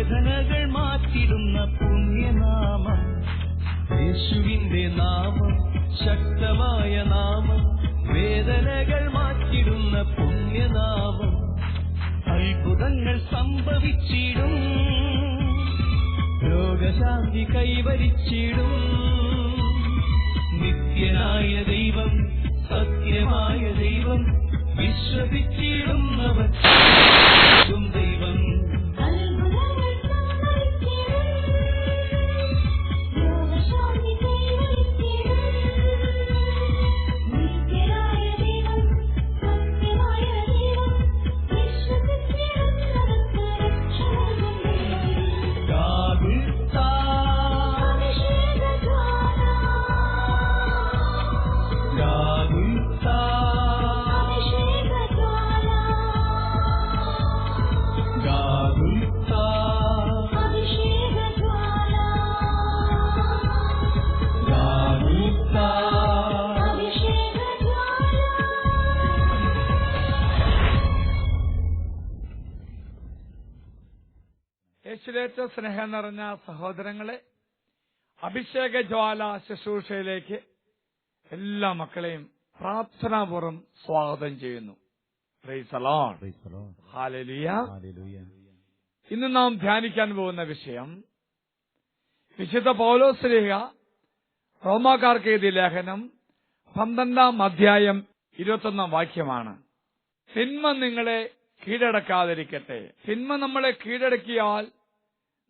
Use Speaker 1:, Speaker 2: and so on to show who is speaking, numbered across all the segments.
Speaker 1: വേദനകൾ മാറ്റിടുന്ന പുണ്യനാമം, യേശുവിന്റെ നാമം, ശക്തമായ നാമം, വേദനകൾ മാറ്റിടുന്ന പുണ്യനാമം. അത്ഭുതങ്ങൾ സംഭവിച്ചിടും, രോഗശാന്തി കൈവരിച്ചിടും. നിത്യനായ ദൈവം, സത്യമായ ദൈവം, വിശ്വസിച്ചിടുന്നവർ ദൈവം.
Speaker 2: യേശുവിലേറ്റ സ്നേഹം നിറഞ്ഞ സഹോദരങ്ങളെ, അഭിഷേക ജ്വാല ശുശ്രൂഷയിലേക്ക് എല്ലാ മക്കളെയും പ്രാർത്ഥനാപൂർവ്വം സ്വാഗതം ചെയ്യുന്നു. Price the Lord. ഹല്ലേലൂയ. ഇന്ന് നാം ധ്യാനിക്കാൻ പോകുന്ന വിഷയം വിശുദ്ധ പൗലോസ് ശ്ലീഹ റോമാക്കാർക്ക് എഴുതിയ ലേഖനം 12-ാം അധ്യായം 21-ാം വാക്യമാണ്. തിന്മ നിങ്ങളെ കീഴടക്കാതിരിക്കട്ടെ. തിന്മ നമ്മളെ കീഴടക്കിയാൽ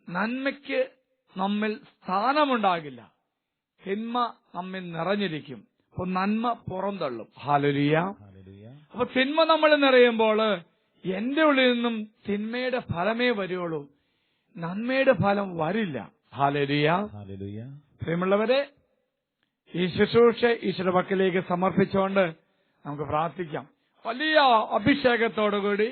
Speaker 2: നന്മയ്ക്ക് നമ്മിൽ സ്ഥാനമുണ്ടാകില്ല. തിന്മ നമ്മിൽ നിറഞ്ഞിരിക്കും. അപ്പൊ നന്മ പുറന്തള്ളും. ഹല്ലേലൂയ. അപ്പൊ തിന്മ നമ്മൾ നിറയുമ്പോൾ എന്റെ ഉള്ളിൽ നിന്നും തിന്മയുടെ ഫലമേ വരുള്ളൂ, നന്മയുടെ ഫലം വരില്ല. ഹല്ലേലൂയ. പ്രിയമുള്ളവരെ, ഈ ശുശ്രൂഷ ഈശ്വര പക്കലേക്ക് സമർപ്പിച്ചുകൊണ്ട് നമുക്ക് പ്രാർത്ഥിക്കാം. വലിയ അഭിഷേകത്തോടുകൂടി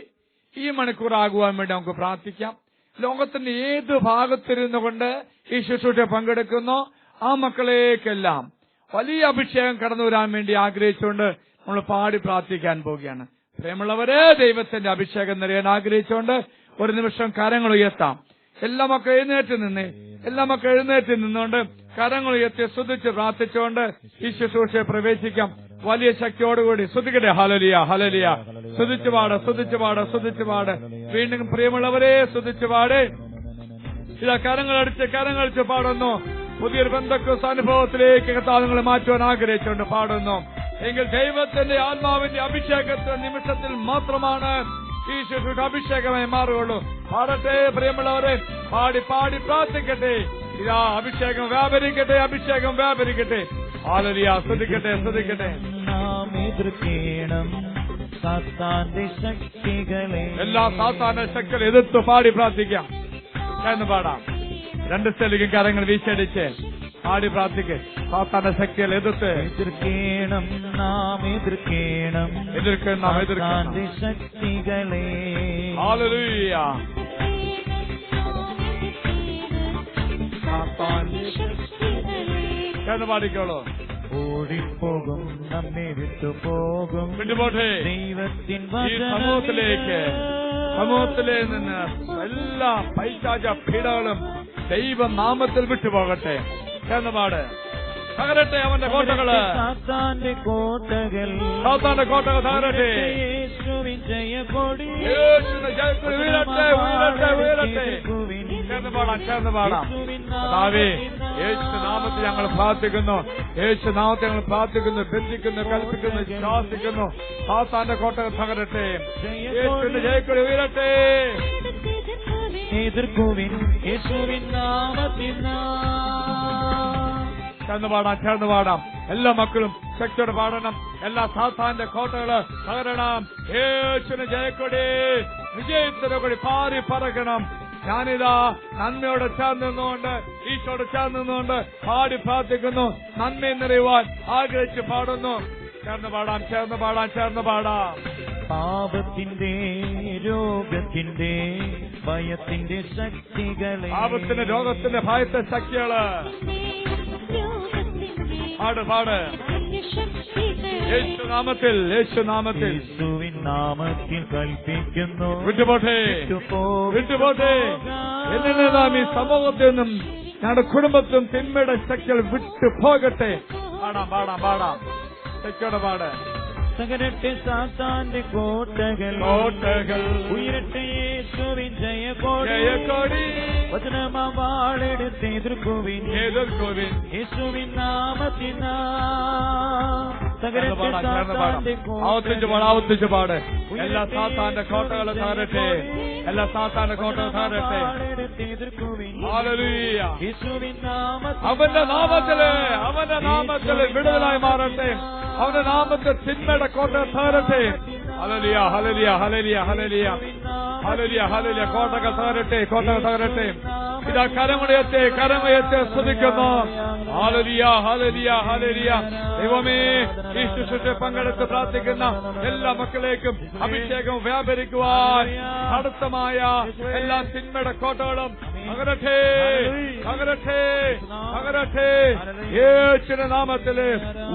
Speaker 2: ഈ മണിക്കൂറാകുവാൻ വേണ്ടി നമുക്ക് പ്രാർത്ഥിക്കാം. ലോകത്തിന്റെ ഏത് ഭാഗത്തിരുന്നു കൊണ്ട് ഈ ശുശ്രൂഷ പങ്കെടുക്കുന്നോ ആ മക്കളേക്കെല്ലാം വലിയ അഭിഷേകം കടന്നു വരാൻ വേണ്ടി ആഗ്രഹിച്ചുകൊണ്ട് നമ്മൾ പാടി പ്രാർത്ഥിക്കാൻ പോവുകയാണ്. പ്രിയമുള്ളവരെ, ദൈവത്തിന്റെ അഭിഷേകം നിറയാൻ ആഗ്രഹിച്ചുകൊണ്ട് ഒരു നിമിഷം കരങ്ങൾ ഉയർത്താം. എല്ലാ മക്കളും എഴുന്നേറ്റ് നിന്നുകൊണ്ട് കരങ്ങൾ ഉയർത്തി സ്തുതിച്ച് പ്രാർത്ഥിച്ചുകൊണ്ട് ഈ ശുശ്രൂഷയെ പ്രവേശിക്കാം. വലിയ ശക്തിയോടുകൂടി സ്തുതിക്കട്ടെ. ഹല്ലേലൂയ, ഹല്ലേലൂയ. സ്തുതിച്ചു പാട്. വീണ്ടും പ്രിയമുള്ളവരെ സ്തുതിച്ചു പാട്. ഇതാ കരങ്ങളടിച്ച് പാടുന്നു. പുതിയൊരു പെന്തക്കോസ്ത് അനുഭവത്തിലേക്ക് കർത്താവ് മാറ്റുവാൻ ആഗ്രഹിച്ചുകൊണ്ട് പാടുന്നു. എങ്കിൽ ദൈവത്തിന്റെ ആത്മാവിന്റെ അഭിഷേകത്തിന്റെ നിമിഷത്തിൽ മാത്രമാണ് ഈ ശുശ്രൂഷ അഭിഷേകമായി മാറുകയുള്ളൂ. പാടട്ടെ പ്രിയമുള്ളവരെ, പാടി പ്രാർത്ഥിക്കട്ടെ. ഇതാ അഭിഷേകം വ്യാപരിക്കട്ടെ. ഹല്ലേലൂയ. സ്തുതിക്കട്ടെ. എല്ലാ സാത്താന്റെ ശക്തികളെ എതിർത്ത് പാടി പ്രാർത്ഥിക്കാം എന്ന് പാടാം. രണ്ട് സ്ഥലിക്കും കരങ്ങൾ വീശടിച്ച് പാടി പ്രാർത്ഥിക്ക്. സാത്താന്റെ ശക്തികളെ എതിർക്കണം ശക്തികളെ. ഹല്ലേലൂയ. എന്ന് പാടിക്കോളൂ. ഓടിപ്പോകും, നമ്മെ വിട്ടുപോകും. വിട്ടുപോട്ടെ. ഈ സമൂഹത്തിലെ നിന്ന് എല്ലാ പൈശാച പീഡകളും ദൈവനാമത്തിൽ വിട്ടുപോകട്ടെ എന്ന് പാട്. തകരട്ടെ അവന്റെ കോട്ടകള്. സാത്താന്റെ കോട്ടകൾ തകരട്ടെ. ചേർന്ന് പാടാം. യേശുനാമത്തെ ഞങ്ങൾ പ്രാർത്ഥിക്കുന്നു. ബന്ധിക്കുന്നു, കൽപ്പിക്കുന്നു, ശാസിക്കുന്നു. സാത്താന്റെ കോട്ടകൾ തകരട്ടെ. യേശുവിന്റെ ജയക്കൊടി ഉയരട്ടെ. എതിർക്കുവിൻ യേശുവിൻ നാമത്തിൽ. ചേർന്ന് പാടാം. എല്ലാ മക്കളും ശക്തിയോടെ പാടണം. എല്ലാ സാത്താന്റെ കോട്ടകള് തകരണം. യേശുവിന് ജയക്കൊടി, വിജയത്തിന്റെ കൊടി പാറി പറക്കണം. ഞാനിതാ നന്മയോടെ ചേർന്ന് നിന്നുകൊണ്ട്, ഈശോയോട് ചേർന്ന് നിന്നുകൊണ്ട് പാടി പ്രാർത്ഥിക്കുന്നു. നന്മ നിറയുവാൻ ആഗ്രഹിച്ച് പാടുന്നു. ചേർന്ന് പാടാം. പാപത്തിന്റെ, രോഗത്തിന്റെ, ഭയത്തിന്റെ ശക്തികളെ. പാപത്തിന്റെ, രോഗത്തിന്റെ, ഭയത്തെ ശക്തികള് പാട്. യേശുനാമത്തിൽ. യേശുവിൻ
Speaker 3: നാമത്തിൽ കൽപ്പിക്കുന്നു.
Speaker 2: വിട്ടുപോട്ടെ, വിട്ടുപോട്ടെ. എന്നിൽ നാം ഈ സമൂഹത്തിൽ നിന്നും ഞങ്ങളുടെ കുടുംബത്തിലും തിന്മയുടെ ശക്തികൾ വിട്ടു പോകട്ടെ. പാടാം, പാടാം, പാടാം. ശക്തിയോടെ പാട്.
Speaker 3: തകരട്ടെ സാത്താന്റെ കോട്ടകൾ, ഉയരട്ടെ യേശുവിൻ ജയക്കൊടി. വചനമാവാളെടുത്ത് എതിർക്കുവിൻ, യേശുവിൻ നാമത്തിനാ.
Speaker 2: ആവർത്തിച്ച് പാട്. എല്ലാ സാത്താന്റെ കോട്ടകളും തകരട്ടെ, എല്ലാ സാത്താന്റെ കോട്ടകൾ തകരട്ടെ. ഹല്ലേലൂയ. അവന്റെ നാമത്തില്, അവന്റെ നാമത്തില് വിടുതലായി മാറട്ടെ. അവന്റെ നാമത്തിൽ തിന്മയുടെ കോട്ടകൾ തകരട്ടെ. ഹല്ലേലൂയ, ഹല്ലേലൂയ, ഹല്ലേലൂയ, ഹല്ലേലൂയ, ഹല്ലേലൂയ, ഹല്ലേലൂയ. കോട്ടകൾ തകരട്ടെ, കോട്ടകൾ തകരട്ടെ. ഇതാ കരമുയർത്തെ, കരമുയർത്തെ സ്തുതിക്കുന്നു. ഹല്ലേലൂയ, ഹല്ലേലൂയ, ഹല്ലേലൂയ. ദൈവമേ, ഈ ശുശ്രൂഷയിൽ പങ്കെടുത്ത് പ്രാർത്ഥിക്കുന്ന എല്ലാ മക്കളേക്കും അഭിഷേകം വ്യാപരിക്കുവാൻ അടുത്തമായ എല്ലാ തിന്മയുടെ കോട്ടകളും അകരട്ടെ, അകരട്ടെ, അകരട്ടെ. യേശുവിന്റെ നാമത്തില്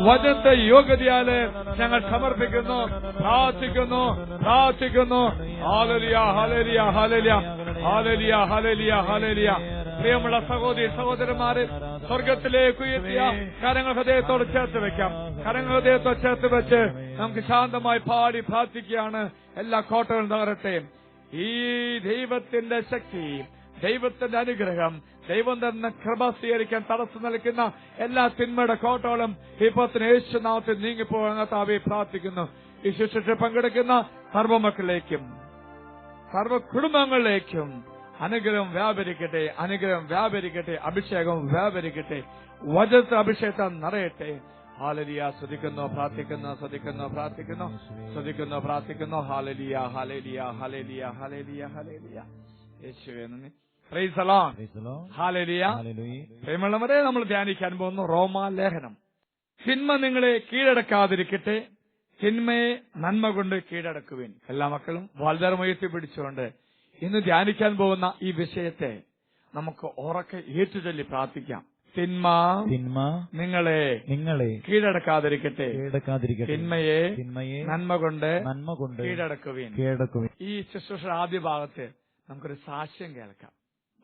Speaker 2: വചനത്തെ യോഗ്യതയാല് ഞങ്ങൾ സമർപ്പിക്കുന്നു, പ്രാർത്ഥിക്കുന്നു, പ്രാർത്ഥിക്കുന്നു. ഹല്ലേലൂയ, ഹല്ലേലൂയ, ഹല്ലേലൂയ, ഹല്ലേലൂയ, ഹല്ലേലൂയ, ഹല്ലേലൂയ. പ്രിയമുള്ള സഹോദരി സഹോദരന്മാരെ, സ്വർഗത്തിലേക്ക് ഉയർത്തിയ കരങ്ങൾ ഹൃദയത്തോട് ചേർത്ത് വെക്കാം. കരങ്ങൾ ഹൃദയത്തോട് ചേർത്ത് വെച്ച് നമുക്ക് ശാന്തമായി പാടി പ്രാർത്ഥിക്കുകയാണ്. എല്ലാ കോട്ടകളും തകരട്ടെ. ഈ ദൈവത്തിന്റെ ശക്തി, ദൈവത്തിന്റെ അനുഗ്രഹം, ദൈവം തന്നെ കൃപ സ്വീകരിക്കാൻ തടസ്സം നിൽക്കുന്ന എല്ലാ തിന്മയുടെ കോട്ടകളും ഇപ്പൊ യേശുനാമത്തിൽ നീങ്ങിപ്പോകാൻ കർത്താവേ പ്രാർത്ഥിക്കുന്നു. ഈ ശുശ്രൂഷ പങ്കെടുക്കുന്ന സർവ്വമക്കളിലേക്കും സർവ്വ കുടുംബങ്ങളിലേക്കും അനുഗ്രഹം വ്യാപരിക്കട്ടെ, അനുഗ്രഹം വ്യാപരിക്കട്ടെ, അഭിഷേകം വ്യാപരിക്കട്ടെ, വചനത്തെ അഭിഷേകം നിറയട്ടെ. ഹല്ലേലൂയ. സ്തുതിക്കുന്നു, പ്രാർത്ഥിക്കുന്നു, സ്തുതിക്കുന്നു, പ്രാർത്ഥിക്കുന്നു, സ്തുതിക്കുന്നു, പ്രാർത്ഥിക്കുന്നു. ഹല്ലേലൂയ, ഹല്ലേലൂയ, ഹല്ലേലൂയ, ഹല്ലേലൂയ, ഹല്ലേലൂയ. യേശുവേ നന്ദി. Price the Lord. ഹല്ലേലൂയ. പ്രിയമുള്ളവരെ, നമ്മൾ ധ്യാനിക്കാൻ പോകുന്നു റോമാലേഖനം. തിന്മ നിങ്ങളെ കീഴടക്കാതിരിക്കട്ടെ, തിന്മയെ നന്മ കൊണ്ട് കീഴടക്കുവിൻ. എല്ലാ മക്കളും വളരെ ഉയർത്തി പിടിച്ചുകൊണ്ട് ഇന്ന് ധ്യാനിക്കാൻ പോകുന്ന ഈ വിഷയത്തെ നമുക്ക് ഉറക്കെ ഏറ്റുചൊല്ലി പ്രാർത്ഥിക്കാം. തിന്മ നിങ്ങളെ കീഴടക്കാതിരിക്കട്ടെ, തിന്മയെ നന്മ കൊണ്ട് കീഴടക്കുവിൻ. ഈ ശുശ്രൂഷ ആദ്യ ഭാഗത്ത് നമുക്കൊരു സാക്ഷ്യം കേൾക്കാം.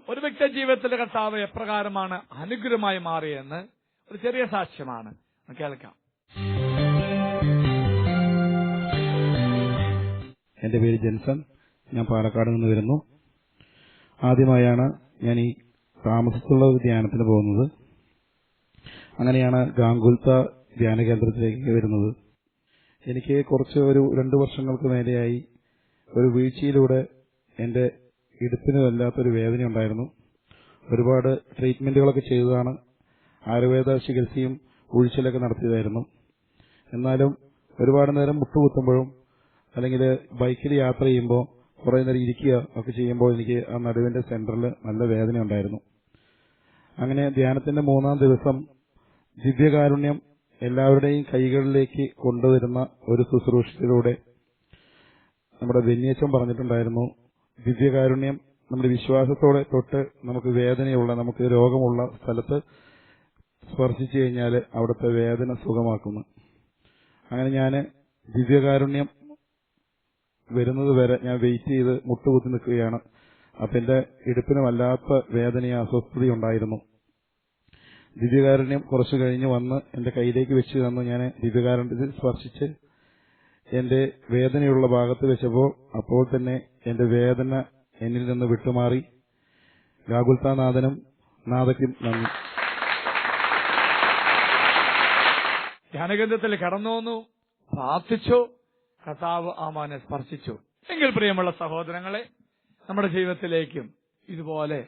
Speaker 2: ഒരു വ്യക്തി ജീവിതത്തിലെ കർത്താവ് എപ്രകാരമാണ് അനുഗ്രഹമായി മാറിയെന്ന് ഒരു ചെറിയ സാക്ഷ്യമാണ് കേൾക്കാം.
Speaker 4: എന്റെ പേര് ജെൻസൺ. ഞാൻ പാലക്കാട് നിന്ന് വരുന്നു. ആദ്യമായാണ് ഞാൻ ഈ താമസത്തുള്ള ഒരു ധ്യാനത്തിന് പോകുന്നത്. അങ്ങനെയാണ് ഗാംഗുൽത്ത ധ്യാന കേന്ദ്രത്തിലേക്ക് വരുന്നത്. എനിക്ക് കുറച്ച് ഒരു 2 വർഷങ്ങൾക്ക് മേലെയായി ഒരു വീഴ്ചയിലൂടെ എന്റെ ഇടുപ്പിന് വല്ലാത്തൊരു വേദന ഉണ്ടായിരുന്നു. ഒരുപാട് ട്രീറ്റ്മെന്റുകളൊക്കെ ചെയ്തതാണ്. ആയുർവേദ ചികിത്സയും ഉഴിച്ചിലൊക്കെ നടത്തിയതായിരുന്നു. എന്നാലും ഒരുപാട് നേരം മുട്ടുകുത്തുമ്പോഴും അല്ലെങ്കിൽ ബൈക്കിൽ യാത്ര ചെയ്യുമ്പോൾ കുറെ നേരം ഇരിക്കുക ഒക്കെ ചെയ്യുമ്പോൾ എനിക്ക് ആ നടുവിന്റെ സെന്ററിൽ നല്ല വേദന ഉണ്ടായിരുന്നു. അങ്ങനെ ധ്യാനത്തിന്റെ 3-ാം ദിവസം ദിവ്യകാരുണ്യം എല്ലാവരുടെയും കൈകളിലേക്ക് കൊണ്ടുവരുന്ന ഒരു ശുശ്രൂഷയിലൂടെ നമ്മുടെ ബെന്നിയച്ചൻ പറഞ്ഞിട്ടുണ്ടായിരുന്നു, ദിവ്യകാരുണ്യം നമ്മുടെ വിശ്വാസത്തോടെ തൊട്ട് നമുക്ക് വേദനയുള്ള, നമുക്ക് രോഗമുള്ള സ്ഥലത്ത് സ്പർശിച്ചു കഴിഞ്ഞാൽ അവിടുത്തെ വേദന സുഖമാക്കുന്നു. അങ്ങനെ ഞാൻ ദിവ്യകാരുണ്യം വരുന്നത് വരെ ഞാൻ വെയിറ്റ് ചെയ്ത് മുട്ടുകുത്തി നിൽക്കുകയാണ്. അപ്പൊ എന്റെ ഇടുപ്പിന് വല്ലാത്ത വേദനയും അസ്വസ്ഥതയുണ്ടായിരുന്നു. ദിവ്യകാരുണ്യം കുറച്ചു കഴിഞ്ഞ് വന്ന് എന്റെ കയ്യിലേക്ക് വെച്ച് തന്നു. ഞാൻ ദിവ്യകാരുണ്യത്തിൽ സ്പർശിച്ച് എന്റെ വേദനയുള്ള ഭാഗത്ത് വെച്ചപ്പോൾ അപ്പോൾ തന്നെ എന്റെ വേദന എന്നിൽ നിന്ന് വിട്ടുമാറി. ഗാഗുൽത്താനാഥനും നാഥയ്ക്കും നന്ദി.
Speaker 2: ധ്യാനകേന്ദ്രത്തിൽ കടന്നു വന്നു, പ്രാർത്ഥിച്ചു, കർത്താവ് ആമാനെ സ്പർശിച്ചു. എങ്കിൽ പ്രിയമുള്ള സഹോദരങ്ങളെ, നമ്മുടെ ജീവിതത്തിലേക്കും ഇതുപോലെ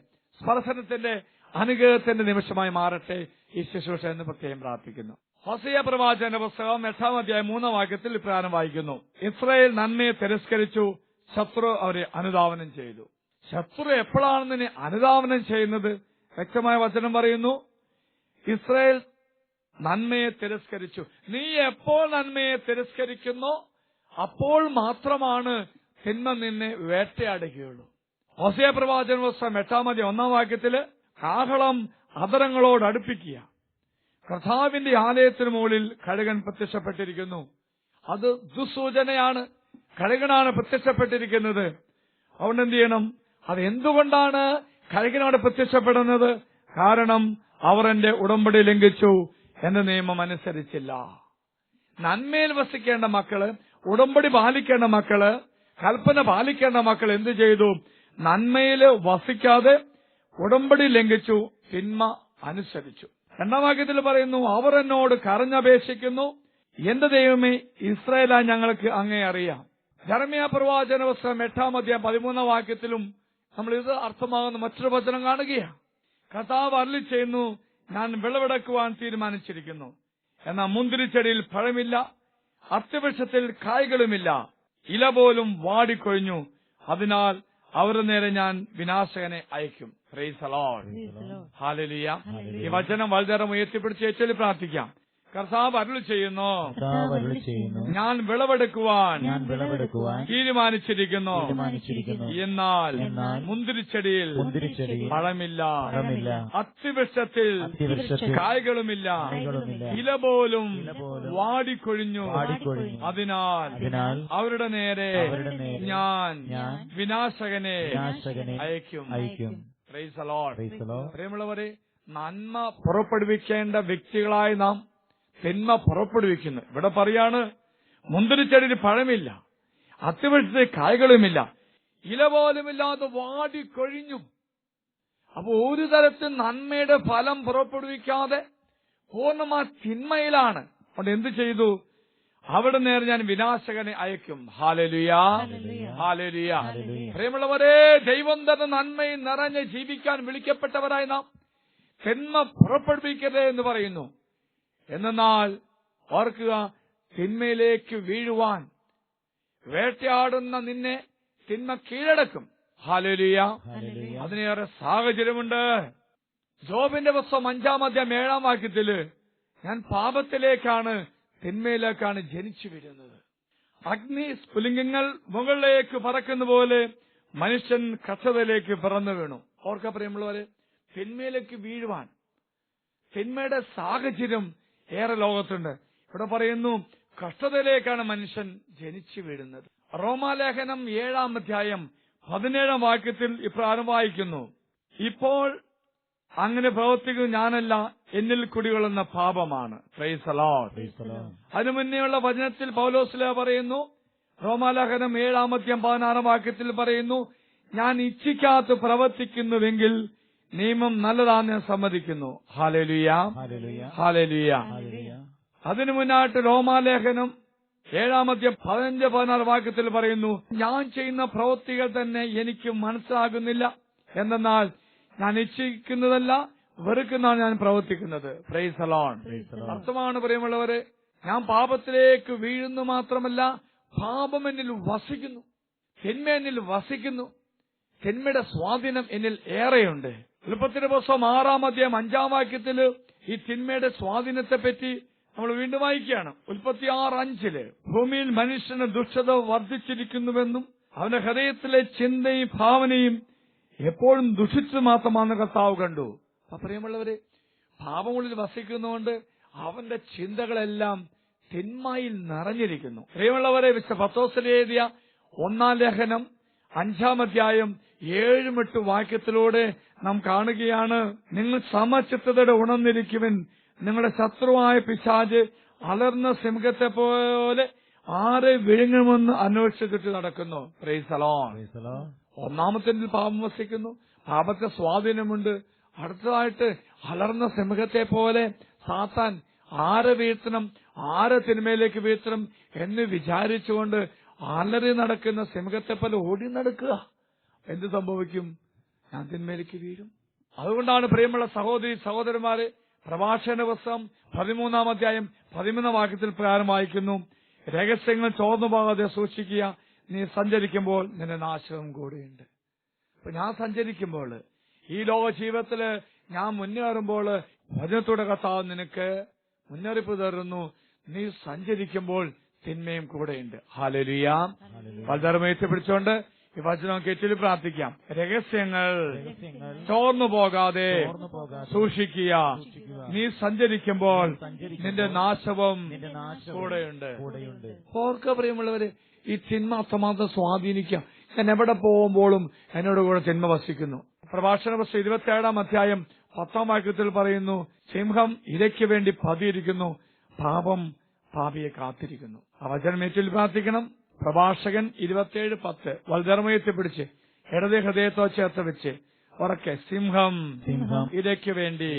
Speaker 2: സ്പർശനത്തിന്റെ അനുഗ്രഹത്തിന്റെ നിമിഷമായി മാറട്ടെ ഈ ശുശ്രൂഷ എന്ന് പ്രത്യേകം പ്രാർത്ഥിക്കുന്നു. ഹോസേയ പ്രവാചകന്റെ പുസ്തകം 8-ാം അധ്യായം 3-ാം വാക്യത്തിൽ ഇപ്രകാരം വായിക്കുന്നു: ഇസ്രായേൽ നന്മയെ തിരസ്കരിച്ചു, ശത്രു അവരെ അനുധാവനം ചെയ്തു. ശത്രു എപ്പോഴാണ് നിന്നെ അനുധാവനം ചെയ്യുന്നത്? വ്യക്തമായ വചനം പറയുന്നു, ഇസ്രായേൽ നന്മയെ തിരസ്കരിച്ചു. നീ എപ്പോൾ നന്മയെ തിരസ്കരിക്കുന്നോ അപ്പോൾ മാത്രമാണ് തിന്മ നിന്നെ വേട്ടയാടുകയുള്ളൂ. ഹോസേയ പ്രവാചകന്റെ പുസ്തകം 8-ാം അധ്യായം 1-ാം വാക്യത്തില് കാഹളം അധരങ്ങളോട് അടുപ്പിക്കുക. കർത്താവിന്റെ ആലയത്തിന് മുകളിൽ കഴുകൻ പ്രത്യക്ഷപ്പെട്ടിരിക്കുന്നു. അത് ദുസൂചനയാണ്. കഴുകനാണ് പ്രത്യക്ഷപ്പെട്ടിരിക്കുന്നത്. അതുകൊണ്ട് എന്ത് ചെയ്യണം? അത് എന്തുകൊണ്ടാണ് കഴുകനോട് പ്രത്യക്ഷപ്പെടുന്നത്? കാരണം അവർ എന്റെ ഉടമ്പടി ലംഘിച്ചു, എന്റെ നിയമം അനുസരിച്ചില്ല. നന്മയിൽ വസിക്കേണ്ട മക്കള്, ഉടമ്പടി പാലിക്കേണ്ട മക്കള്, കൽപ്പന പാലിക്കേണ്ട മക്കൾ എന്ത് ചെയ്തു? നന്മയില് വസിക്കാതെ ഉടമ്പടി ലംഘിച്ചു, തിന്മ അനുസരിച്ചു. രണ്ടാം വാക്യത്തിൽ പറയുന്നു, അവർ എന്നോട് കരഞ്ഞപേക്ഷിക്കുന്നു, എന്റെ ദൈവമേ ഇസ്രായേലാ ഞങ്ങൾക്ക് അങ്ങേ അറിയാം. ജെറമ്യാ പ്രവാചന പുസ്തകം 8-ാം അധ്യായം 13-ാം വാക്യത്തിലും നമ്മൾ ഇത് അർത്ഥമാകുന്ന മറ്റൊരു വചനം കാണുകയാണ്. കർത്താവ് അരുളി ചെയ്യുന്നു, ഞാൻ വിളവെടുക്കുവാൻ തീരുമാനിച്ചിരിക്കുന്നു, എന്നാൽ മുന്തിരിച്ചെടിയിൽ പഴമില്ല, അത്തിവൃക്ഷത്തിൽ കായ്കളുമില്ല, ഇല പോലും വാടിക്കൊഴിഞ്ഞു. അതിനാൽ അവരുടെ നേരെ ഞാൻ വിനാശകനെ അയക്കും. Price the Lord. ഹല്ലേലൂയ. ഈ വചനം വളരെ ഉയർത്തിപ്പിടിച്ച് ഏറ്റവും പ്രാർത്ഥിക്കാം. കർത്താവ് അരുളി ചെയ്യുന്നു, ഞാൻ വിളവെടുക്കുവാൻ തീരുമാനിച്ചിരിക്കുന്നു, എന്നാൽ മുന്തിരിച്ചെടിയിൽ പഴമില്ല, അത്തിവൃക്ഷത്തിൽ കായ്കളുമില്ല, ഇല പോലും വാടിക്കൊഴിഞ്ഞു. അതിനാൽ അവരുടെ നേരെ ഞാൻ വിനാശകനെ അയക്കും. Price the Lord. പ്രിയമുള്ളവരെ, നന്മ പുറപ്പെടുവിക്കേണ്ട വ്യക്തികളായി നാം തിന്മ പുറപ്പെടുവിക്കുന്നു. ഇവിടെ പറയാണ്, മുന്തിരിച്ചെടിയിൽ പഴമില്ല, അത്തിവൃക്ഷത്തിൽ കായ്കളുമില്ല, ഇല പോലുമില്ലാതെ വാടിക്കൊഴിഞ്ഞു. അപ്പൊ ഒരു തരത്തിൽ നന്മയുടെ ഫലം പുറപ്പെടുവിക്കാതെ പൂർണ്ണമായ തിന്മയിലാണ്. അതുകൊണ്ട് എന്ത് ചെയ്തു? അവിടെ നേരെ ഞാൻ വിനാശകനെ അയക്കും. Hallelujah, hallelujah. പ്രിയമുള്ളവരെ, ദൈവം തന്നെ നന്മയിൽ നിറഞ്ഞ് ജീവിക്കാൻ വിളിക്കപ്പെട്ടവരായി നാം തിന്മ പുറപ്പെടുവിക്കരുത് എന്ന് പറയുന്നു. എന്നാൽ ഓർക്കുക, തിന്മയിലേക്ക് വീഴുവാൻ വേട്ടയാടുന്ന നിന്നെ തിന്മ കീഴടക്കും. ഹല്ലേലൂയ. അതിനേറെ സാഹചര്യമുണ്ട്. ജോബിന്റെ പുസ്തകം 5-ാം അധ്യായം 7-ാം വാക്യത്തില്, ഞാൻ പാപത്തിലേക്കാണ്, തിന്മയിലേക്കാണ് ജനിച്ചു വീഴുന്നത്. അഗ്നി സ്ഫുലിംഗങ്ങൾ മുകളിലേക്ക് പറക്കുന്ന പോലെ മനുഷ്യൻ കഷ്ടതയിലേക്ക് പിറന്നു വീണു. ഓർക്ക പ്രിയമുള്ളവരെ, തിന്മയിലേക്ക് വീഴുവാൻ തിന്മയുടെ സാഹചര്യം ഏറെ ലോകത്തുണ്ട്. ഇവിടെ പറയുന്നു, കഷ്ടതയിലേക്കാണ് മനുഷ്യൻ ജനിച്ചു വീഴുന്നത്. റോമാലേഖനം 7-ാം അധ്യായം 17-ാം വാക്യത്തിൽ ഇപ്രകാരം വായിക്കുന്നു, ഇപ്പോൾ അങ്ങനെ പ്രവർത്തിക്കുന്നത് ഞാനല്ല, എന്നിൽ കുടികൊള്ളുന്ന പാപമാണ്. Price the Lord. അതിനു മുന്നേയുള്ള വചനത്തിൽ പൗലോസ് പറയുന്നു, റോമാലേഖനം 7-ാം അധ്യായം 16-ാം വാക്യത്തിൽ പറയുന്നു, ഞാൻ ഇച്ഛിക്കാത്ത പ്രവർത്തിക്കുന്നുവെങ്കിൽ നിയമം നല്ലതാണെന്ന് ഞാൻ സമ്മതിക്കുന്നു. Hallelujah, hallelujah. അതിനു മുന്നായിട്ട് റോമാലേഖനം 7-ാം അധ്യായം 15-16 വാക്യത്തിൽ പറയുന്നു, ഞാൻ ചെയ്യുന്ന പ്രവൃത്തികൾ തന്നെ എനിക്ക് മനസ്സിലാകുന്നില്ല, എന്തെന്നാൽ ഞാൻ ഇച്ഛിക്കുന്നതല്ല വെറുക്കുന്നതാണ് ഞാൻ പ്രവർത്തിക്കുന്നത്. Price the Lord. അർത്ഥമാണ് പ്രിയമുള്ളവരെ, ഞാൻ പാപത്തിലേക്ക് വീഴുന്നു മാത്രമല്ല, പാപം എന്നിൽ വസിക്കുന്നു, തിന്മ എന്നിൽ വസിക്കുന്നു, തിന്മയുടെ സ്വാധീനം എന്നിൽ ഏറെയുണ്ട്. ഉൽപ്പത്തിയുടെ പുസ്തകം 6-ാം അധ്യായം 5-ാം വാക്യത്തില് ഈ തിന്മയുടെ സ്വാധീനത്തെ പറ്റി നമ്മൾ വീണ്ടും വായിക്കുകയാണ്. ഉൽപ്പത്തി 6:5 ഭൂമിയിൽ മനുഷ്യന് ദുഷ്ടത വർദ്ധിച്ചിരിക്കുന്നുവെന്നും അവന്റെ ഹൃദയത്തിലെ ചിന്തയും ഭാവനയും എപ്പോഴും ദുഷിച്ചു മാത്രമാണെന്ന് കർത്താവ് കണ്ടു. പ്രിയമുള്ളവരെ, പാപമുള്ളിൽ വസിക്കുന്നതുകൊണ്ട് അവന്റെ ചിന്തകളെല്ലാം തിന്മയിൽ നിറഞ്ഞിരിക്കുന്നു. പ്രിയമുള്ളവരെ, വിശുദ്ധ പത്രോസിൽ എഴുതിയ 1-ാം ലേഖനം 5-ാം അധ്യായം 7-8 വാക്യത്തിലൂടെ നാം കാണുകയാണ്, നിങ്ങൾ സമചിത്തതയോടെ ഉണർന്നിരിക്കുവിൻ, നിങ്ങളുടെ ശത്രുവായ പിശാച് അലർന്ന സിംഹത്തെ പോലെ ആരെ വിഴുങ്ങുമെന്ന് അന്വേഷിച്ചിട്ട് നടക്കുന്നു. Price the Lord. ഒന്നാമത്തെ പാപം വസിക്കുന്നു, പാപത്തെ സ്വാധീനമുണ്ട്. അടുത്തതായിട്ട് അലർന്ന സിംഹത്തെ പോലെ സാത്താൻ ആരെ വീഴ്ത്തണം, ആരെ തിന്മയിലേക്ക് വീഴ്ത്തണം എന്ന് വിചാരിച്ചുകൊണ്ട് അലറി നടക്കുന്ന സിംഹത്തെ പോലെ ഓടി നടക്കുക. എന്ത് സംഭവിക്കും? ഞാൻ തിന്മയിലേക്ക് വീഴും. അതുകൊണ്ടാണ് പ്രിയമുള്ള സഹോദരി സഹോദരന്മാരെ, പ്രഭാഷണ പുസ്തകം 13-ാം അധ്യായം 13-ാം വാക്യത്തിൽ പ്രകാരം വായിക്കുന്നു, രഹസ്യങ്ങൾ ചോർന്നു പോകാതെ സൂക്ഷിക്കുക, നീ സഞ്ചരിക്കുമ്പോൾ നിന്റെ നാശവും കൂടെയുണ്ട്. അപ്പൊ ഞാൻ സഞ്ചരിക്കുമ്പോൾ, ഈ ലോക ജീവിതത്തില് ഞാൻ മുന്നേറുമ്പോൾ വചനത്തോടെ കർത്താവ് നിനക്ക് മുന്നറിയിപ്പ് തരുന്നു, നീ സഞ്ചരിക്കുമ്പോൾ തിന്മയും കൂടെയുണ്ട്. ഹല്ലേലൂയ. വളരെ പിടിച്ചുകൊണ്ട് ഈ വചനം കേട്ടിൽ പ്രാർത്ഥിക്കാം. രഹസ്യങ്ങൾ ചോർന്നു പോകാതെ സൂക്ഷിക്കുക, നീ സഞ്ചരിക്കുമ്പോൾ
Speaker 3: സഞ്ചരിക്കുമ്പോൾ
Speaker 2: നിന്റെ നാശവും
Speaker 3: നിന്റെ നാശവും
Speaker 2: കൂടെയുണ്ട്.
Speaker 3: കൂടെയുണ്ട്.
Speaker 2: ഓർക്ക പ്രിയമുള്ളവര്, ഈ തിന്മ അത്രമാത്രം സ്വാധീനിക്കാം. ഞാൻ എവിടെ പോകുമ്പോഴും എന്നോട് കൂടെ തിന്മ വസിക്കുന്നു. പ്രഭാഷണ പുസ്തകം 27 അധ്യായം 10 വാക്യത്തിൽ പറയുന്നു, സിംഹം ഇരയ്ക്ക് വേണ്ടി പതിയിരിക്കുന്നു, പാപം പാപിയെ കാത്തിരിക്കുന്നു. ആ വചനം ഏറ്റവും പ്രാർത്ഥിക്കണം. പ്രഭാഷകൻ 27:10 വൽധർമ്മയത്തെ പിടിച്ച് ഇടത് ഹൃദയത്തോ ചേർത്ത് വെച്ച് ഉറക്കെ, സിംഹം ഇരയ്ക്ക് വേണ്ടി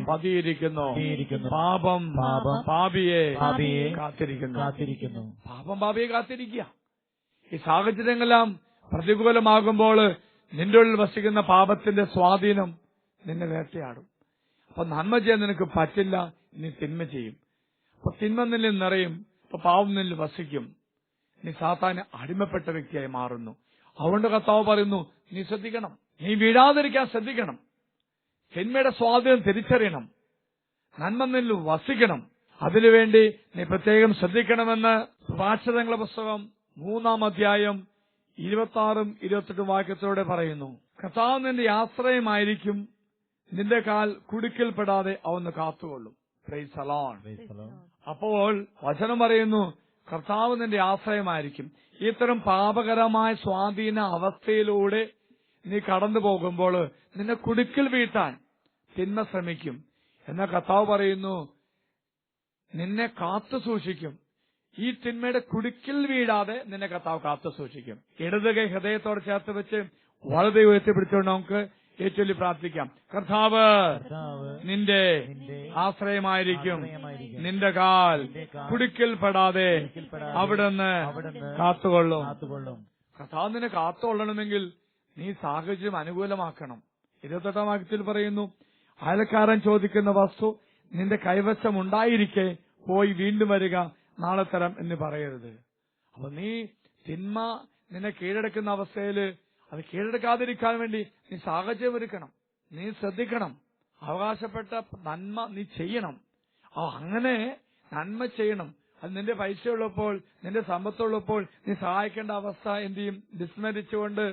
Speaker 2: പതിയിരിക്കുന്നു, പാപം പാപിയെ കാത്തിരിക്കുന്നു. പാപം പാപിയെ കാത്തിരിക്കുക. ഈ സാഹചര്യങ്ങളെല്ലാം പ്രതികൂലമാകുമ്പോൾ നിന്റെ ഉള്ളിൽ വസിക്കുന്ന പാപത്തിന്റെ സ്വാധീനം നിന്നെ വേട്ടയാടും. അപ്പൊ നന്മ ചെയ്യാൻ നിനക്ക് പറ്റില്ല, നീ തിന്മ ചെയ്യും. അപ്പൊ തിന്മ നിന്നിൽ നിറയും, അപ്പൊ പാപം നിന്നിൽ വസിക്കും. നീ സാത്താന് അടിമപ്പെട്ട വ്യക്തിയായി മാറുന്നു. അതുകൊണ്ട് കർത്താവ് പറയുന്നു, നീ ശ്രദ്ധിക്കണം, നീ വീഴാതിരിക്കാൻ ശ്രദ്ധിക്കണം. തിന്മയുടെ സ്വാധീനം തിരിച്ചറിയണം, നന്മ നിന്നിൽ വസിക്കണം. അതിനുവേണ്ടി നീ പ്രത്യേകം ശ്രദ്ധിക്കണമെന്ന് പ്രഭാഷണങ്ങളുടെ പുസ്തകം 3 അധ്യായം 26-28 വാക്യത്തോടെ പറയുന്നു. കർത്താവ് നിന്റെ ആശ്രയമായിരിക്കും, നിന്റെ കാൽ കുടുക്കിൽപ്പെടാതെ അവന്ന് കാത്തുകൊള്ളും. Praise the Lord. അപ്പോൾ വചനം പറയുന്നു, കർത്താവ് നിന്റെ ആശ്രയമായിരിക്കും. ഇത്തരം പാപകരമായ സ്വാധീന അവസ്ഥയിലൂടെ നീ കടന്നു പോകുമ്പോൾ നിന്നെ കുടുക്കിൽ വീഴ്ത്താൻ തിന്മ ശ്രമിക്കും. എന്നാൽ കർത്താവ് പറയുന്നു, നിന്നെ കാത്തു സൂക്ഷിക്കും. ഈ തിന്മയുടെ കുടുക്കിൽ വീഴാതെ നിന്നെ കർത്താവ് കാത്തു സൂക്ഷിക്കും. ഇടത് കൈ ഹൃദയത്തോട് ചേർത്ത് വെച്ച് വലത് ഉയർത്തിപ്പിടിച്ചുകൊണ്ട് നമുക്ക് ഏറ്റവും പ്രാർത്ഥിക്കാം. കർത്താവ് നിന്റെ ആശ്രയമായിരിക്കും, നിന്റെ കാൽ കുടുക്കിൽപ്പെടാതെ അവിടുന്ന് കാത്തുകൊള്ളും. കർത്താവ് നിന്നെ കാത്തുകൊള്ളണമെങ്കിൽ നീ സാഹചര്യം അനുകൂലമാക്കണം. 28 വാക്യത്തിൽ പറയുന്നു, അയൽക്കാരൻ ചോദിക്കുന്ന വസ്തു നിന്റെ കൈവശം ഉണ്ടായിരിക്കെ പോയി വീണ്ടും വരിക, നാളെ തരാം എന്ന് പറയരുത്. അപ്പൊ നീ തിന്മ നിന്നെ കീഴടക്കുന്ന അവസ്ഥയിൽ അത് കീഴടക്കാതിരിക്കാൻ വേണ്ടി നീ സാഹചര്യം ഒരുക്കണം, നീ ശ്രദ്ധിക്കണം. അവകാശപ്പെട്ട നന്മ നീ ചെയ്യണം. അങ്ങനെ നന്മ ചെയ്യണം. അത് നിന്റെ പൈസ ഉള്ളപ്പോൾ, നിന്റെ സമ്പത്തുള്ളപ്പോൾ നീ സഹായിക്കേണ്ട അവസ്ഥ എന്ത് ചെയ്യും? വിസ്മരിച്ചുകൊണ്ട്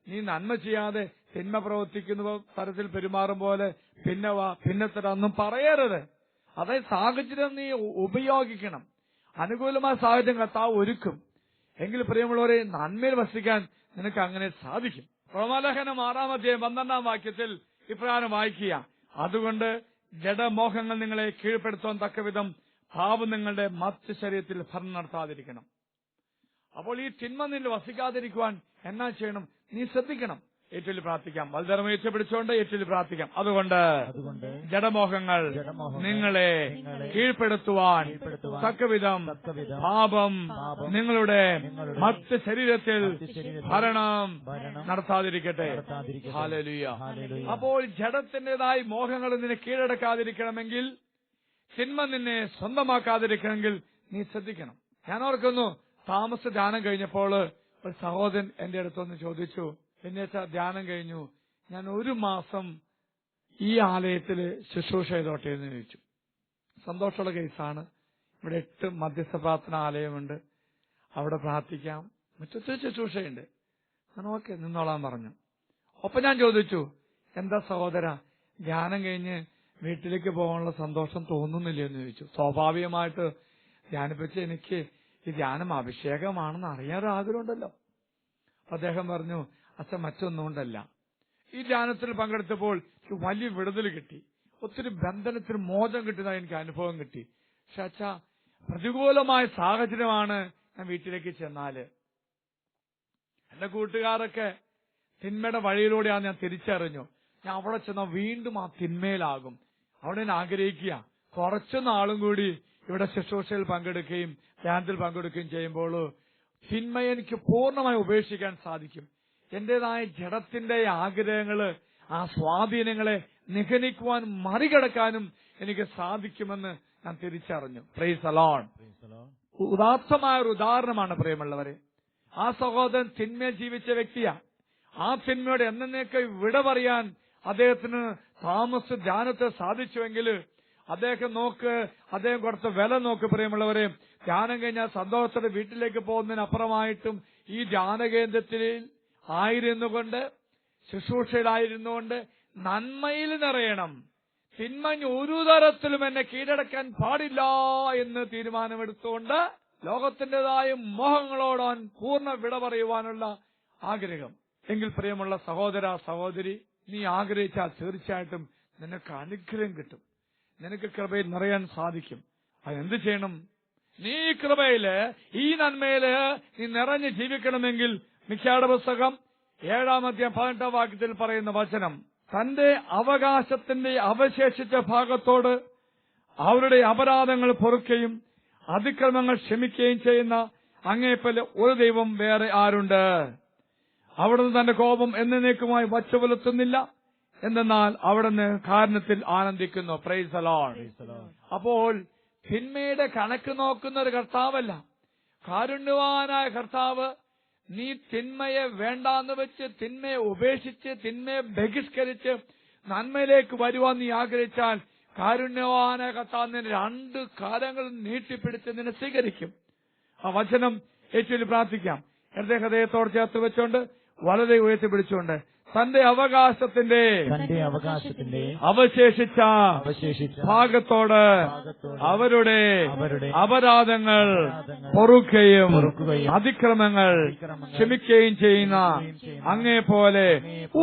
Speaker 2: നീ നന്മ ചെയ്യാതെ തിന്മ പ്രവർത്തിക്കുന്ന തരത്തിൽ പെരുമാറും പോലെ പിന്നെ വാ പിന്നെ തരാന്നും പറയരുത്. അതായത് സാഹചര്യം നീ ഉപയോഗിക്കണം. അനുകൂലമായ സാഹചര്യം കർത്താവ് ഒരുക്കും. എങ്കിൽ പ്രിയമുള്ളവരെ, നന്മയിൽ വസിക്കാൻ നിനക്ക് അങ്ങനെ സാധിക്കും. റോമാലേഖനം 6 അധ്യായം 12 വാക്യത്തിൽ ഇപ്രകാരം വായിക്കുക, അതുകൊണ്ട് ജഡമോഹങ്ങൾ നിങ്ങളെ കീഴ്പ്പെടുത്താൻ തക്കവിധം പാപം നിങ്ങളുടെ മറ്റ് ശരീരത്തിൽ ഭരണം നടത്താതിരിക്കണം. അപ്പോൾ ഈ തിന്മ നിന്നിൽ വസിക്കാതിരിക്കുവാൻ എന്നാ ചെയ്യണം? നീ ശ്രദ്ധിക്കണം. ഏറ്റവും പ്രാർത്ഥിക്കാം. വൽധർമ്മയെ പിടിച്ചുകൊണ്ട് ഏറ്റവും പ്രാർത്ഥിക്കാം. അതുകൊണ്ട് ജഡമോഹങ്ങൾ നിങ്ങളെ കീഴ്പ്പെടുത്തുവാൻ തക്കവിധം പാപം നിങ്ങളുടെ മറ്റ് ശരീരത്തിൽ ഭരണം നടത്താതിരിക്കട്ടെ. ഹല്ലേലൂയ. അപ്പോൾ ജഡത്തിന്റേതായ മോഹങ്ങൾ നിന്നെ കീഴടക്കാതിരിക്കണമെങ്കിൽ, തിന്മ നിന്നെ സ്വന്തമാക്കാതിരിക്കണമെങ്കിൽ നീ ശ്രദ്ധിക്കണം. ഞാൻ ഓർക്കുന്നു, താമസ ധ്യാനം കഴിഞ്ഞപ്പോൾ ഒരു സഹോദരൻ എന്റെ അടുത്തൊന്ന് ചോദിച്ചു, എന്നുവെച്ചാ ധ്യാനം കഴിഞ്ഞു, ഞാൻ 1 മാസം ഈ ആലയത്തില് ശുശ്രൂഷ ചെയ്തോട്ടെ എന്ന് ചോദിച്ചു. സന്തോഷമുള്ള കേസാണ്. ഇവിടെ 8 മധ്യസ്ഥ പ്രാർത്ഥന ആലയമുണ്ട്, അവിടെ പ്രാർത്ഥിക്കാം, മറ്റൊരു ശുശ്രൂഷയുണ്ട്. ഞാൻ ഓക്കെ നിന്നോളാൻ പറഞ്ഞു. ഒപ്പം ഞാൻ ചോദിച്ചു, എന്താ സഹോദര, ധ്യാനം കഴിഞ്ഞ് വീട്ടിലേക്ക് പോകാനുള്ള സന്തോഷം തോന്നുന്നില്ല എന്ന് ചോദിച്ചു. സ്വാഭാവികമായിട്ട് ധ്യാനിപ്പിച്ച് എനിക്ക് ഈ ധ്യാനം അഭിഷേകമാണെന്ന് അറിയാൻ ആഗ്രഹമുണ്ടല്ലോ. അദ്ദേഹം പറഞ്ഞു, അച്ഛൻ മറ്റൊന്നും കൊണ്ടല്ല, ഈ ധ്യാനത്തിൽ പങ്കെടുത്തപ്പോൾ എനിക്ക് വലിയ വിടുതൽ കിട്ടി, ഒത്തിരി ബന്ധനത്തിന് മോചനം കിട്ടുന്നതായി എനിക്ക് അനുഭവം കിട്ടി. പക്ഷെ അച്ഛാ, പ്രതികൂലമായ സാഹചര്യമാണ് ഞാൻ വീട്ടിലേക്ക് ചെന്നാല്. എന്റെ കൂട്ടുകാരൊക്കെ തിന്മയുടെ വഴിയിലൂടെയാണ് ഞാൻ തിരിച്ചറിഞ്ഞു. ഞാൻ അവിടെ ചെന്നാൽ വീണ്ടും ആ തിന്മയിലാകും. അവിടെ ഞാൻ ആഗ്രഹിക്കുക, കുറച്ചു നാളും കൂടി ഇവിടെ ശുശ്രൂഷയിൽ പങ്കെടുക്കുകയും ധ്യാനത്തിൽ പങ്കെടുക്കുകയും ചെയ്യുമ്പോൾ തിന്മയെ എനിക്ക് പൂർണ്ണമായി ഉപേക്ഷിക്കാൻ സാധിക്കും. എന്റേതായ ജഡത്തിന്റെ ആഗ്രഹങ്ങള്, ആ സ്വാധീനങ്ങളെ നിഗണിക്കുവാൻ മറികടക്കാനും എനിക്ക് സാധിക്കുമെന്ന് ഞാൻ തിരിച്ചറിഞ്ഞു. Price the Lord. ഉദാത്തമായ ഒരു ഉദാഹരണമാണ് പ്രിയമുള്ളവരെ. ആ സഹോദരൻ തിന്മയിൽ ജീവിച്ച വ്യക്തിയാ. ആ തിന്മയോട് എന്നേക്ക് വിട പറയാൻ അദ്ദേഹത്തിന് താമസ ധ്യാനത്തെ സാധിച്ചുവെങ്കിൽ അദ്ദേഹം കൊടുത്ത വില നോക്ക് പ്രിയമുള്ളവരെ. ധ്യാനം കഴിഞ്ഞാൽ സന്തോഷത്തോടെ വീട്ടിലേക്ക് പോകുന്നതിനപ്പുറമായിട്ടും ഈ ധ്യാനകേന്ദ്രത്തിൽ ആയിരുന്നുകൊണ്ട്, ശുശ്രൂഷയിലായിരുന്നുകൊണ്ട് നന്മയിൽ നിറയണം, തിന്മ ഒരു തരത്തിലും എന്നെ കീഴടക്കാൻ പാടില്ല എന്ന് തീരുമാനമെടുത്തുകൊണ്ട് ലോകത്തിന്റേതായ മോഹങ്ങളോട് അവൻ പൂർണ്ണ വിട പറയുവാനുള്ള ആഗ്രഹം. എങ്കിൽ പ്രിയമുള്ള സഹോദര സഹോദരി, നീ ആഗ്രഹിച്ചാൽ തീർച്ചയായിട്ടും നിനക്ക് അനുഗ്രഹം കിട്ടും, നിനക്ക് കൃപയിൽ നിറയാൻ സാധിക്കും. അതെന്ത് ചെയ്യണം? നീ കൃപയില്, ഈ നന്മയില് നീ നിറഞ്ഞ് ജീവിക്കണമെങ്കിൽ മിഖ്യായുടെ പുസ്തകം 7:18 പറയുന്ന വചനം, തന്റെ അവകാശത്തിന്റെ അവശേഷിച്ച ഭാഗത്തോട് അവരുടെ അപരാധങ്ങൾ പൊറുക്കുകയും അതിക്രമങ്ങൾ ക്ഷമിക്കുകയും ചെയ്യുന്ന അങ്ങേപ്പല് ഒരു ദൈവം വേറെ ആരുണ്ട്? അവിടുന്ന് തന്റെ കോപം എന്നേക്കുമായി വച്ചു പുലർത്തുന്നില്ല, എന്തെന്നാൽ അവിടുന്ന് കാരുണ്യത്തിൽ ആനന്ദിക്കുന്നു. Price the Lord. അപ്പോൾ തിന്മയുടെ കണക്ക് നോക്കുന്ന ഒരു കർത്താവല്ല, കാരുണ്യവാനായ കർത്താവ്. നീ തിന്മയെ വേണ്ടാന്ന് വെച്ച്, തിന്മയെ ഉപേക്ഷിച്ച്, തിന്മയെ ബഹിഷ്കരിച്ച് നന്മയിലേക്ക് വരുവാൻ നീ ആഗ്രഹിച്ചാൽ കാരുണ്യവാനായ കർത്താവ് നിന്നെ 2 കാലങ്ങൾ നീട്ടിപ്പിടിച്ച് നിന്നെ സ്വീകരിക്കും. ആ വചനം ഏറ്റവും പ്രാർത്ഥിക്കാം. എന്റെ ഹൃദയത്തോട് ചേർത്ത് വെച്ചുകൊണ്ട് വളരെ ഉയർത്തി പിടിച്ചുകൊണ്ട് തന്റെ അവകാശത്തിന്റെ അവശേഷിച്ച ഭാഗത്തോട് അവരുടെ അപരാധങ്ങൾ പൊറുക്കുകയും അതിക്രമങ്ങൾ ക്ഷമിക്കുകയും ചെയ്യുന്ന അങ്ങേ പോലെ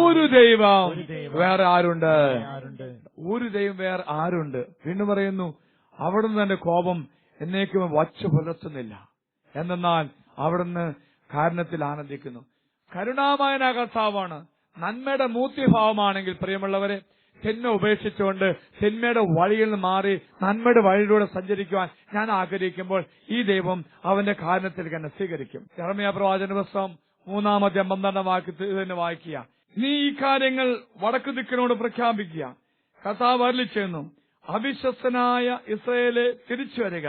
Speaker 2: ഒരു ദൈവം വേറെ ആരുണ്ട്? ഒരു ദൈവം വേറെ ആരുണ്ട്? വീണ്ടും പറയുന്നു, അവിടുന്ന് തന്റെ കോപം എന്നേക്കും വച്ചു പുലർത്തുന്നില്ല, എന്നാൽ അവിടുന്ന് കാരുണ്യത്തിൽ ആനന്ദിക്കുന്നു. കരുണാമയനായ കർത്താവാണ്. നന്മയുടെ മൂർത്തിഭാവമാണെങ്കിൽ പ്രിയമുള്ളവരെ, തിന്മ ഉപേക്ഷിച്ചുകൊണ്ട് തിന്മയുടെ വഴിയിൽ നിന്ന് മാറി നന്മയുടെ വഴിയിലൂടെ സഞ്ചരിക്കുവാൻ ഞാൻ ആഗ്രഹിക്കുമ്പോൾ ഈ ദൈവം അവന്റെ കാരുണ്യത്തിൽ എന്നെ സ്വീകരിക്കും. യെരമ്യാ പ്രവാചകന്റെ പുസ്തകം 3:12 തന്നെ വായിക്കുക. നീ ഈ കാര്യങ്ങൾ വടക്കു ദിക്കിനോട് പ്രഖ്യാപിക്കുക. കർത്താവ് അരുളിച്ചെന്നു, അവിശ്വസ്തനായ ഇസ്രായേലെ തിരിച്ചു വരിക,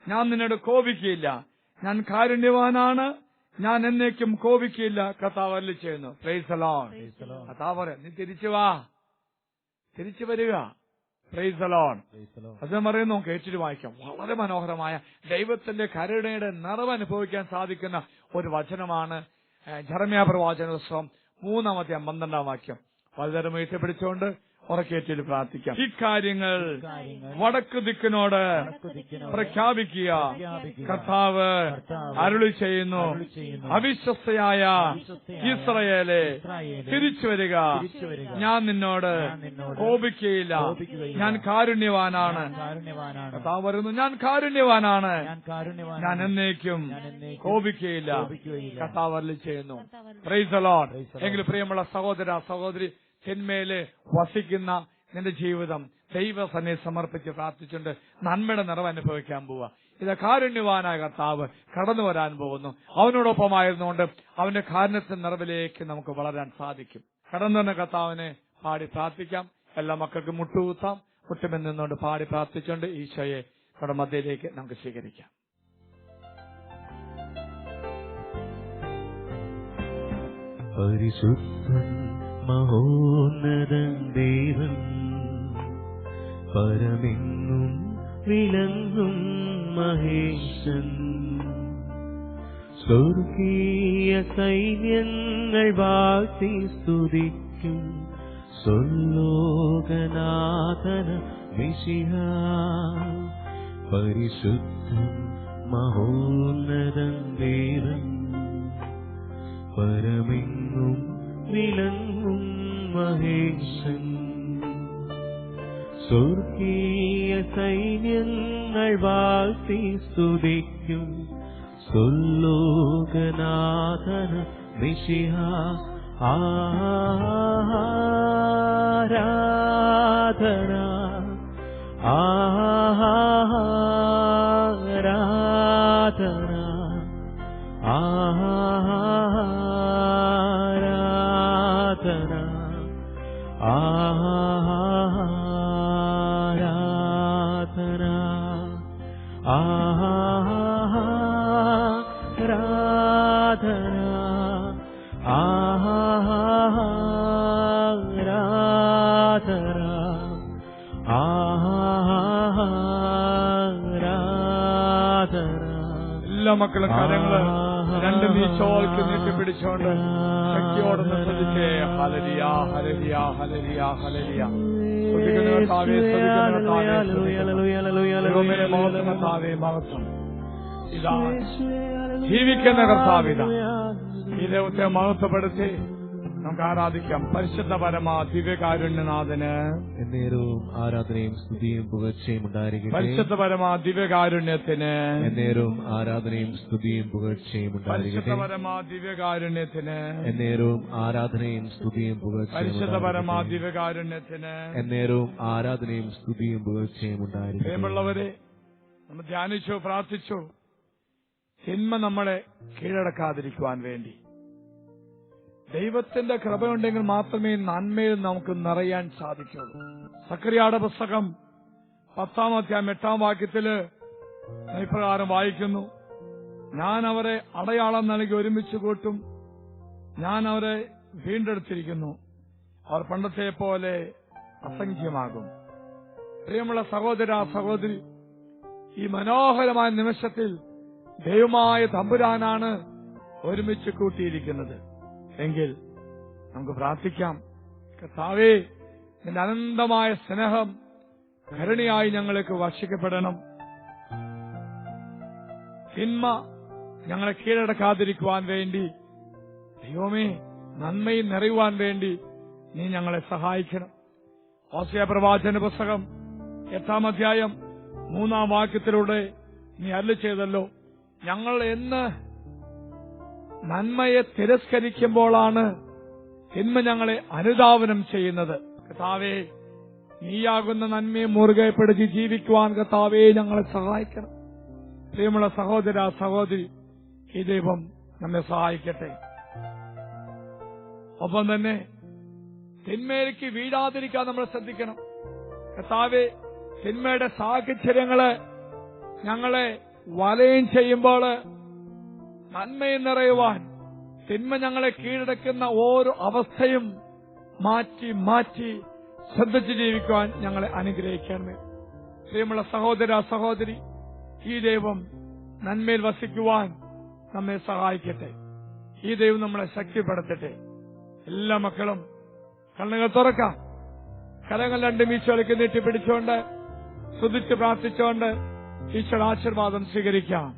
Speaker 2: ഞാൻ നിന്നോട് കോപിക്കുകയില്ല, ഞാൻ കാരുണ്യവാനാണ്, ഞാൻ എന്നേക്കും കോപിക്കുകയില്ല. കർത്താവ് അരുളിച്ചെന്നു. Price the Lord. കർത്താവ് പറയാം, നീ തിരിച്ചു വാ, തിരിച്ചു വരിക. Price the Lord. അത് പറയുന്നു, കേട്ടിട്ട് വായിക്കാം. വളരെ മനോഹരമായ ദൈവത്തിന്റെ കരുണയുടെ നിറവ് അനുഭവിക്കാൻ സാധിക്കുന്ന ഒരു വചനമാണ് യെരമ്യാ പ്രവാചകന്റെ പുസ്തകം 3:12 വളരെ ഉയർത്തിപ്പിടിച്ചുകൊണ്ട് ഉറക്കേറ്റിൽ പ്രാർത്ഥിക്കാം. ഇക്കാര്യങ്ങൾ വടക്കു ദിക്കിനോട് പ്രഖ്യാപിക്കുക. കർത്താവ് അരുളി ചെയ്യുന്നു, അവിശ്വസ്തയായ ഇസ്രായേലെ തിരിച്ചു വരിക, ഞാൻ നിന്നോട് കോപിക്കുകയില്ല, ഞാൻ കാരുണ്യവാനാണ്. കർത്താവ് പറയുന്നു, ഞാൻ കാരുണ്യവാനാണ്, ഞാൻ എന്നേക്കും കോപിക്കുകയില്ല. കർത്താവ് അരുളി ചെയ്യുന്നു. Price the Lord. എങ്കിൽ പ്രിയമുള്ള സഹോദര സഹോദരി, തിന്മയില് വസിക്കുന്ന നിന്റെ ജീവിതം ദൈവസന്നിധിയിൽ സമർപ്പിച്ച് പ്രാർത്ഥിച്ചുകൊണ്ട് നന്മയുടെ നിറവ് അനുഭവിക്കാൻ പോവുക. ഇത് കാരുണ്യവാനായ കർത്താവ് കടന്നു വരാൻ പോകുന്നു. അവനോടൊപ്പമായിരുന്നുകൊണ്ട് അവന്റെ കാരുണ്യത്തിന്റെ നിറവിലേക്ക് നമുക്ക് വളരാൻ സാധിക്കും. കടന്നു വന്ന കർത്താവിനെ പാടി പ്രാർത്ഥിക്കാം. എല്ലാ മക്കൾക്കും മുട്ടുകുത്താം. മുട്ടുമെൽ നിന്നുകൊണ്ട് പാടി പ്രാർത്ഥിച്ചുകൊണ്ട് ഈശോയെ നമ്മുടെ മധ്യയിലേക്ക് നമുക്ക് സ്വീകരിക്കാം.
Speaker 3: പരിശുദ്ധൻ മഹോന്നതൻ ദൈവം, പരമെങ്ങും വിളങ്ങും മഹേശൻ, സ്വർഗീയ സൈന്യങ്ങൾ വാഴ്ത്തി സ്തുതിക്കും സ്വർലോകനാഥന മിശിഹാ. പരിശുദ്ധൻ മഹോന്നതൻ ദൈവം, പരമെങ്ങും വിളങ്ങും മഹേശൻ, സ്വർഗീയ സൈന്യങ്ങൾ വാഴ്ത്തി സ്തുതിക്കും സ്വർലോകനാഥന മിശിഹാ. ആരാധന ആരാധന ആരാധന ആരാധന ആരാധന ആരാധന ആരാധന.
Speaker 2: എല്ലാ മക്കളും കരങ്ങള് രണ്ട് മീശോയ്ക്ക് നീട്ടിപ്പിടിച്ചോണ്ട് ശക്തിയോടൊന്ന് ശ്രദ്ധിച്ചേ. ഹല്ലേലൂയ ഹല്ലേലൂയ ഹല്ലേലൂയ ഹല്ലേലൂയ. സ്തുതിക്കുന്ന കർത്താവേ, സ്തുതിക്കുന്ന കർത്താവേ, ദൈവമേ, മഹത്വം കർത്താവേ, മഹത്വം. ഇതാ ജീവിക്കുന്ന കർത്താവിതാ, ഈ ദൈവത്തെ മഹത്വപ്പെടുത്തി നമുക്ക് ആരാധിക്കാം. പരിശുദ്ധ പരമാ ദിവ്യകാരുണ്യനാഥന്
Speaker 3: എന്നേരവും ആരാധനയും സ്തുതിയും പുകഴ്ചയും ഉണ്ടായിരിക്കട്ടെ.
Speaker 2: പരിശുദ്ധ പരമാ ദിവ്യകാരുണ്യത്തിന്
Speaker 3: എന്നേരവും ആരാധനയും സ്തുതിയും പുകഴ്ചയും
Speaker 2: പരിശുദ്ധ
Speaker 3: ഉണ്ടായിരിക്കട്ടെ.
Speaker 2: പരമാ ദിവ്യകാരുണ്യത്തിന്
Speaker 3: എന്നേരവും ആരാധനയും സ്തുതിയും പുകഴ്ചയും
Speaker 2: പരിശുദ്ധ പരമാ
Speaker 3: ഉണ്ടായിരിക്കട്ടെ.
Speaker 2: ദിവ്യകാരുണ്യത്തിന്
Speaker 3: എന്നേരവും ആരാധനയും സ്തുതിയും പുകഴ്ചയും ഉണ്ടായിരിക്കട്ടെ.
Speaker 2: പ്രിയമുള്ളവരെ, നമ്മൾ ധ്യാനിച്ചു, പ്രാർത്ഥിച്ചു. തിന്മ നമ്മളെ കീഴടക്കാതിരിക്കുവാൻ വേണ്ടി ദൈവത്തിന്റെ കൃപയുണ്ടെങ്കിൽ മാത്രമേ നന്മയിൽ നമുക്ക് നിറയാൻ സാധിക്കുള്ളൂ. സക്കറിയായുടെ പുസ്തകം 10-ാം അധ്യായം 8-ാം വാക്യത്തില് ഇപ്രകാരം വായിക്കുന്നു: ഞാൻ അവരെ അടയാളം നൽകി ഒരുമിച്ച് കൂട്ടും, ഞാൻ അവരെ വീണ്ടെടുത്തിരിക്കുന്നു, അവർ പണ്ടത്തെ പോലെ അസംഖ്യമാകും. പ്രിയമുള്ള സഹോദര സഹോദരി, ഈ മനോഹരമായ നിമിഷത്തിൽ ദൈവമായ തമ്പുരാനാണ് ഒരുമിച്ച് കൂട്ടിയിരിക്കുന്നത് എങ്കിൽ നമുക്ക് പ്രാർത്ഥിക്കാം. കർത്താവേ, നിന്റെ അനന്തമായ സ്നേഹം കരുണയായി ഞങ്ങൾക്ക് വർഷിക്കപ്പെടണം. തിന്മ ഞങ്ങളെ കീഴടക്കാതിരിക്കുവാൻ വേണ്ടി, ദൈവമേ, നന്മയിൽ നിറയുവാൻ വേണ്ടി നീ ഞങ്ങളെ സഹായിക്കണം. ഹോശേയ പ്രവാചകന്റെ പുസ്തകം 8-ാം അധ്യായം 3-ാം വാക്യത്തിലൂടെ നീ അരുളി ചെയ്തല്ലോ, ഞങ്ങൾ എന്ന് നന്മയെ തിരസ്കരിക്കുമ്പോഴാണ് തിന്മ ഞങ്ങളെ അനുധാവനം ചെയ്യുന്നത്. കർത്താവേ, നീയാകുന്ന നന്മയെ മുറുകെ പിടിച്ച് ജീവിക്കുവാൻ കർത്താവേ ഞങ്ങളെ സഹായിക്കണം. പ്രിയമുള്ള സഹോദര സഹോദരി, ഈ ദൈവം നമ്മെ സഹായിക്കട്ടെ. ഒപ്പം തന്നെ തിന്മയിലേക്ക് വീഴാതിരിക്കാൻ നമ്മൾ ശ്രദ്ധിക്കണം. കർത്താവേ, തിന്മയുടെ സാഹചര്യങ്ങള് ഞങ്ങളെ വലയം ചെയ്യുമ്പോൾ നന്മയിൽ നിറയുവാൻ, തിന്മ ഞങ്ങളെ കീഴടക്കുന്ന ഓരോ അവസ്ഥയും മാറ്റി മാറ്റി ശ്രദ്ധിച്ച് ജീവിക്കുവാൻ ഞങ്ങളെ അനുഗ്രഹിക്കണമേ. പ്രിയമുള്ള സഹോദര സഹോദരി, ഈ ദൈവം നന്മയിൽ വസിക്കുവാൻ നമ്മെ സഹായിക്കട്ടെ. ഈ ദൈവം നമ്മളെ ശക്തിപ്പെടുത്തട്ടെ. എല്ലാ മക്കളും കണ്ണുകൾ തുറക്കാം. കരങ്ങൾ രണ്ടും ഈശോയ്ക്ക് നീട്ടിപ്പിടിച്ചുകൊണ്ട് സ്തുതിച്ച് പ്രാർത്ഥിച്ചുകൊണ്ട് ഈശോയുടെ ആശീർവാദം സ്വീകരിക്കാം.